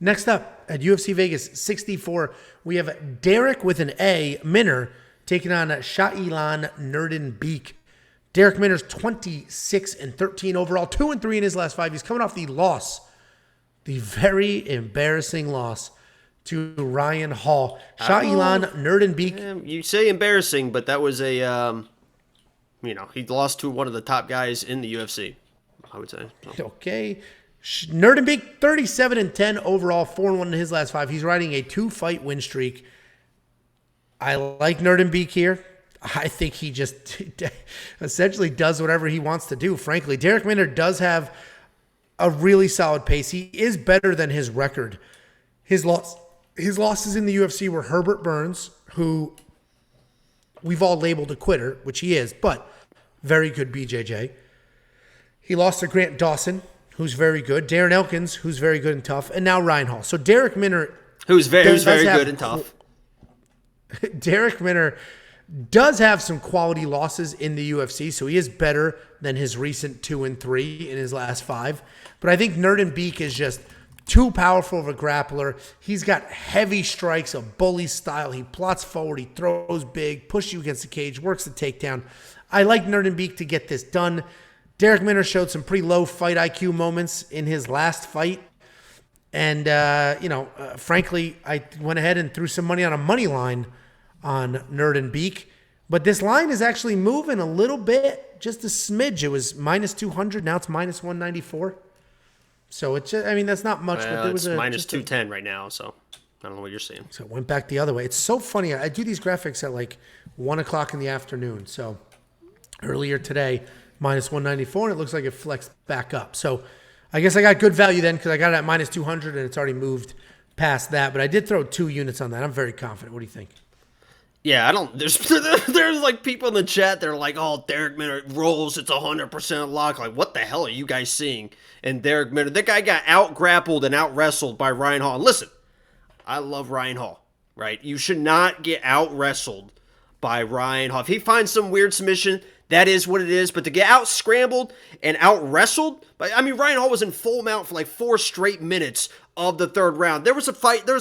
Next up at UFC Vegas 64, we have Darrick with an A, Minner, taking on Shayilan Nuerdanbieke. Darrick Minner's 26-13 overall, 2-3 in his last 5. He's coming off the loss, the very embarrassing loss to Ryan Hall. Shayilan Nuerdanbieke. You say embarrassing, but that was a, he lost to one of the top guys in the UFC, I would say. So. Okay. Nuerdanbieke, 37-10 overall, 4-1 in his last 5. He's riding a 2-fight win streak. I like Nuerdanbieke here. I think he just essentially does whatever he wants to do, frankly. Darrick Minner does have a really solid pace. He is better than his record. His losses in the UFC were Herbert Burns, who we've all labeled a quitter, which he is, but very good BJJ. He lost to Grant Dawson, who's very good. Darren Elkins, who's very good and tough. And now Ryan Hall. So Darrick Minner... Who's very good and tough. Darrick Minner does have some quality losses in the UFC, so he is better than his recent 2-3 in his last 5. But I think Nuerdanbieke is just too powerful of a grappler. He's got heavy strikes, a bully style. He plots forward, he throws big, pushes you against the cage, works the takedown. I like Nuerdanbieke to get this done. Darrick Minner showed some pretty low fight IQ moments in his last fight. And, frankly, I went ahead and threw some money on a money line on Nuerdanbieke. But this line is actually moving a little bit, just a smidge. It was minus 200. Now it's minus 194. So it's just, that's not much. But it's minus 210 right now. So I don't know what you're seeing. So it went back the other way. It's so funny. I do these graphics at like 1 o'clock in the afternoon. So earlier today, minus 194, and it looks like it flexed back up. So I guess I got good value then because I got it at minus 200 and it's already moved past that. But I did throw 2 units on that. I'm very confident. What do you think? Yeah, there's like people in the chat that are like, oh, Darrick Minner rolls, it's 100% lock. Like, what the hell are you guys seeing? And Darrick Minner, that guy got out-grappled and out-wrestled by Ryan Hall. And listen, I love Ryan Hall, right? You should not get out-wrestled by Ryan Hall. If he finds some weird submission, that is what it is. But to get out-scrambled and out-wrestled, Ryan Hall was in full mount for like 4 straight minutes of the 3rd round. There was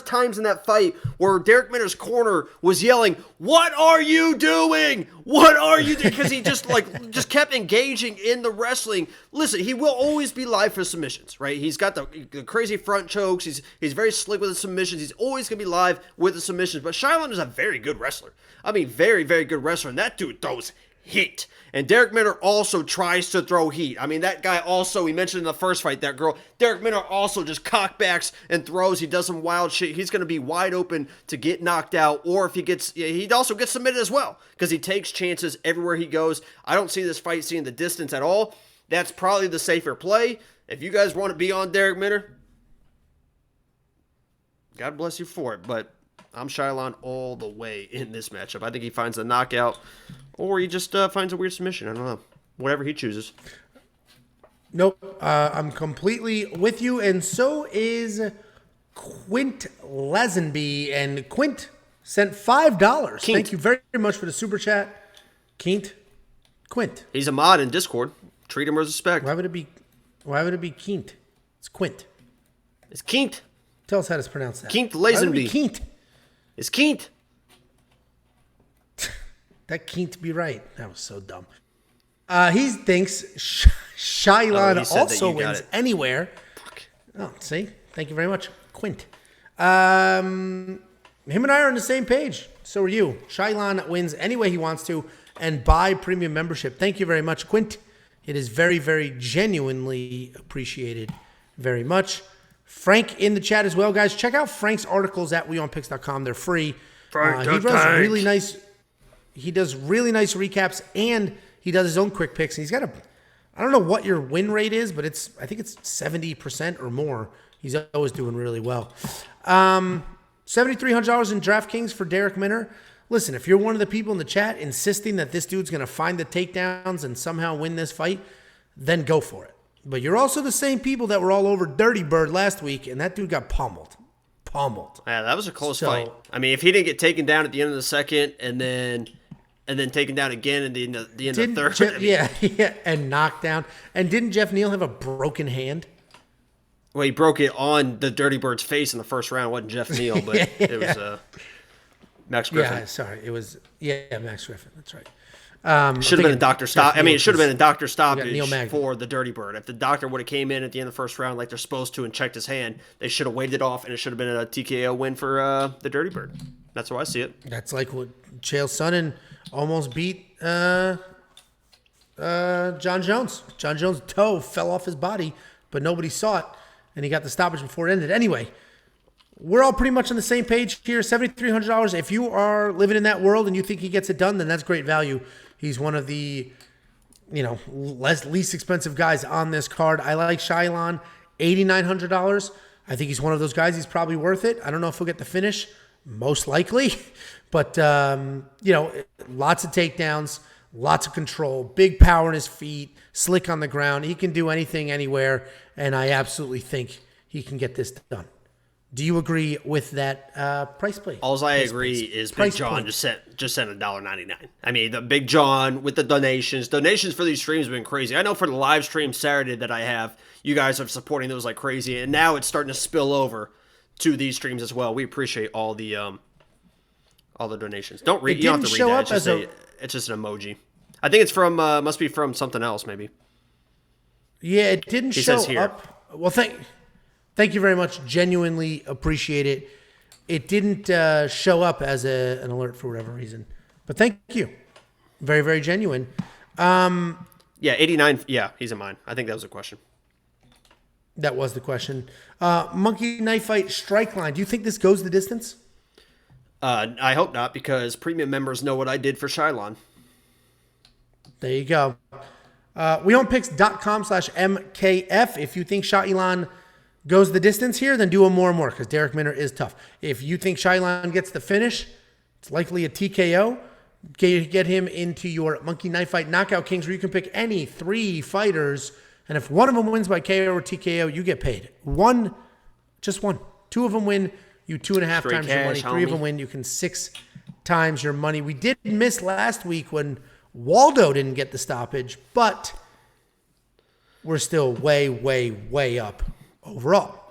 times in that fight where Darrick Minner's corner was yelling, "What are you doing? What are you doing?" Because he just kept engaging in the wrestling. Listen, he will always be live for submissions, right? He's got the crazy front chokes. He's very slick with the submissions. He's always going to be live with the submissions. But Shayilan is a very good wrestler. Very, very good wrestler. And that dude throws heat. And Darrick Minner also tries to throw heat. That guy also, we mentioned in the first fight, Darrick Minner also just cockbacks and throws. He does some wild shit. He's going to be wide open to get knocked out, or if he also gets submitted as well, because he takes chances everywhere he goes. I don't see this fight seeing the distance at all. That's probably the safer play. If you guys want to be on Darrick Minner, God bless you for it, but I'm Shayilan all the way in this matchup. I think he finds a knockout, or he just finds a weird submission. I don't know. Whatever he chooses. Nope. I'm completely with you, and so is Quint Lesenby. And Quint sent $5. Thank you very much for the super chat. Quint. He's a mod in Discord. Treat him with respect. Why would it be Quint? It's Quint. It's Quint. Tell us how to pronounce that. Quint Lesenby. Quint. It's Quint. That can't be right. That was so dumb. He thinks Shayilan also wins anywhere. Fuck. Oh, see? Thank you very much, Quint. Him and I are on the same page. So are you. Shayilan wins any way he wants to and buy premium membership. Thank you very much, Quint. It is very, very genuinely appreciated very much. Frank in the chat as well, guys. Check out Frank's articles at weonpicks.com. They're free. He does really nice recaps, and he does his own quick picks. And he's got I don't know what your win rate is, but I think it's 70% or more. He's always doing really well. $7,300 in DraftKings for Darrick Minner. Listen, if you're one of the people in the chat insisting that this dude's going to find the takedowns and somehow win this fight, then go for it. But you're also the same people that were all over Dirty Bird last week, and that dude got pummeled. Yeah, that was a close fight. If he didn't get taken down at the end of the second and then taken down again at the end of the third. And knocked down. And didn't Jeff Neal have a broken hand? Well, he broke it on the Dirty Bird's face in the first round. It wasn't Jeff Neal, but it was Max Griffin. Yeah, sorry. It was, Max Griffin. That's right. Should have been a doctor stop. I mean, it should have been a doctor stoppage Neil Magny for the Dirty Bird. If the doctor would have came in at the end of the first round like they're supposed to and checked his hand, they should have waved it off, and it should have been a TKO win for the Dirty Bird. That's how I see it. That's like what Chael Sonnen almost beat John Jones. John Jones' toe fell off his body, but nobody saw it, and he got the stoppage before it ended. Anyway, we're all pretty much on the same page here. $7,300. If you are living in that world and you think he gets it done, then that's great value. He's one of the, least expensive guys on this card. I like Shayilan, $8,900. I think he's one of those guys. He's probably worth it. I don't know if he'll get the finish, most likely, but lots of takedowns, lots of control, big power in his feet, slick on the ground. He can do anything, anywhere, and I absolutely think he can get this done. Do you agree with that price play? All I agree is Big John just sent $1.99. I mean, the Big John with the donations. Donations for these streams have been crazy. I know for the live stream Saturday that I have, you guys are supporting those like crazy, and now it's starting to spill over to these streams as well. We appreciate all the donations. You don't have to read that. It's just an emoji. I think it's from must be from something else maybe. Yeah, it didn't show up. Well, Thank you very much. Genuinely appreciate it. It didn't show up as an alert for whatever reason. But thank you. Very, very genuine. 89. Yeah, he's in mine. I think that was a question. That was the question. Monkey Knife Fight Strike Line. Do you think this goes the distance? I hope not, because premium members know what I did for Shayilan. There you go. WeOwnPicks.com/MKF. If you think Shayilan goes the distance here, then do him more and more, because Darrick Minner is tough. If you think Shayilan gets the finish, it's likely a TKO. Get him into your Monkey Knife Fight Knockout Kings, where you can pick any 3 fighters, and if one of them wins by KO or TKO, you get paid. Just one. 2 of them win, you 2.5 times your money. 3 of them win, you can 6 times your money. We did miss last week when Waldo didn't get the stoppage, but we're still way, way, way up overall.